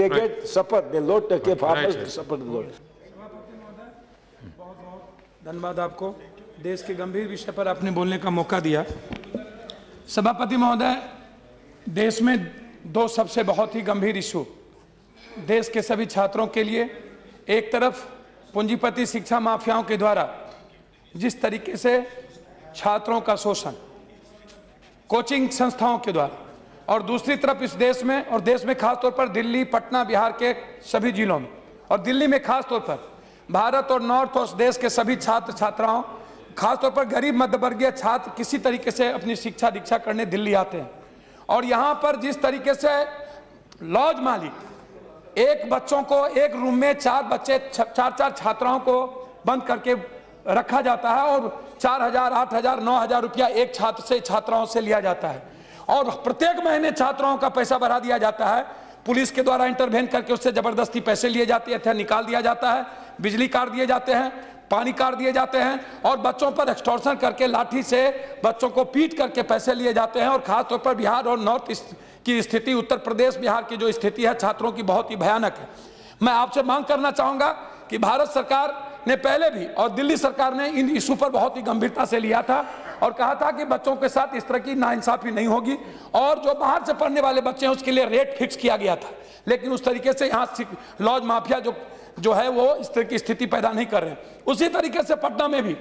they get support, they load the farmers support load. बहुत धन्यवाद आपको, देश के गंभीर विषय पर आपने बोलने का मौका दिया। सभापति महोदय, देश में दो सबसे बहुत ही गंभीर इशू देश के सभी छात्रों के लिए, एक तरफ पूंजीपति शिक्षा माफियाओं के द्वारा जिस तरीके से छात्रों का शोषण कोचिंग संस्थाओं के द्वारा, और दूसरी तरफ इस देश में, और देश में खासतौर पर दिल्ली, पटना, बिहार के सभी जिलों में, और दिल्ली में खासतौर पर भारत और नॉर्थ और देश के सभी छात्र छात्राओं, खासतौर पर गरीब मध्यवर्गीय छात्र किसी तरीके से अपनी शिक्षा दीक्षा करने दिल्ली आते हैं। और यहाँ पर जिस तरीके से लॉज मालिक एक बच्चों को एक रूम में चार छात्राओं को बंद करके रखा जाता है और 4,000, 8,000, 9,000 रुपया एक छात्र से छात्राओं से लिया जाता है, और प्रत्येक महीने छात्राओं का पैसा बढ़ा दिया जाता है। पुलिस के द्वारा इंटरवेन करके उससे जबरदस्ती पैसे लिए जाते थे, निकाल दिया जाता है, बिजली काट दिए जाते हैं, पानी काट दिए जाते हैं, और बच्चों पर एक्सटॉर्शन करके लाठी से बच्चों को पीट करके पैसे लिए जाते हैं। और खासतौर पर बिहार और नॉर्थ की स्थिति, उत्तर प्रदेश बिहार की जो स्थिति है छात्रों की, बहुत ही भयानक है। मैं आपसे मांग करना चाहूँगा कि भारत सरकार ने पहले भी और दिल्ली सरकार ने इन इशू पर बहुत ही गंभीरता से लिया था और कहा था कि बच्चों के साथ इस तरह की नाइंसाफी नहीं होगी, और जो बाहर से पढ़ने वाले बच्चे हैं उसके लिए रेट फिक्स किया गया था। लेकिन उस तरीके से यहाँ लॉज माफिया जो है वो इस तरह की स्थिति पैदा नहीं कर रहे हैं। उसी तरीके से पटना में भी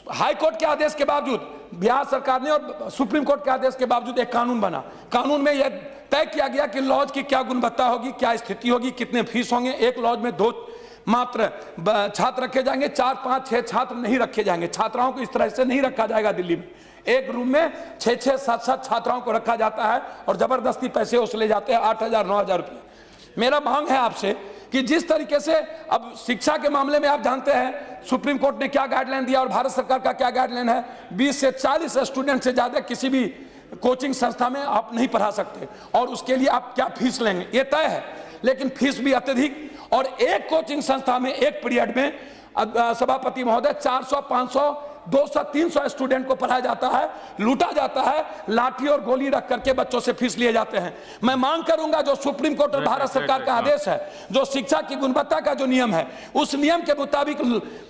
हाई कोर्ट के आदेश के बावजूद बिहार सरकार ने और सुप्रीम कोर्ट के आदेश के बावजूद एक कानून बना। कानून में यह तय किया गया कि लॉज की क्या गुणवत्ता होगी, क्या स्थिति होगी, कितने फीस होंगे। एक लॉज में 2 मात्र छात्र रखे जाएंगे, 4, 5, 6 छात्र नहीं रखे जाएंगे। छात्राओं को इस तरह से नहीं रखा जाएगा। दिल्ली में एक रूम में 6, 7 छात्राओं को रखा जाता है और जबरदस्ती पैसे वसूले जाते हैं, 8,000, 9,000 रुपये। मेरा मांग है आपसे कि जिस तरीके से अब शिक्षा के मामले में आप जानते हैं सुप्रीम कोर्ट ने क्या गाइडलाइन दिया और भारत सरकार का क्या गाइडलाइन है, 20 से 40 स्टूडेंट से ज्यादा किसी भी कोचिंग संस्था में आप नहीं पढ़ा सकते, और उसके लिए आप क्या फीस लेंगे ये तय है, लेकिन फीस भी अत्यधिक। और एक कोचिंग संस्था में एक पीरियड में सभापति महोदय 400, 500, 200, 300 स्टूडेंट को पढ़ाया जाता है, लूटा जाता है, लाठी और गोली रख करके बच्चों से फीस लिए जाते हैं। मैं मांग करूंगा जो सुप्रीम कोर्ट और भारत सरकार का आदेश है, जो शिक्षा की गुणवत्ता का जो नियम है, उस नियम के मुताबिक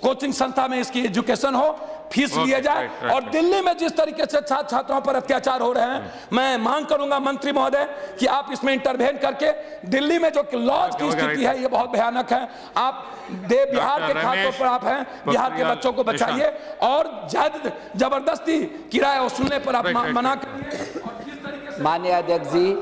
कोचिंग संस्था में इसकी एजुकेशन हो, फीस लिए जाए। और दिल्ली में जिस तरीके से छात्र छात्राओं पर अत्याचार हो रहे हैं, मैं मांग करूंगा मंत्री महोदय कि आप इसमें इंटरवेन करके दिल्ली में जो लॉज की स्थिति है ये बहुत भयानक है। आप बिहार के खासतौर पर आप हैं, बिहार के बच्चों को बचाइए और जबरदस्ती किराया वसूलने पर आप मना करिए। माननीय अध्यक्ष जी,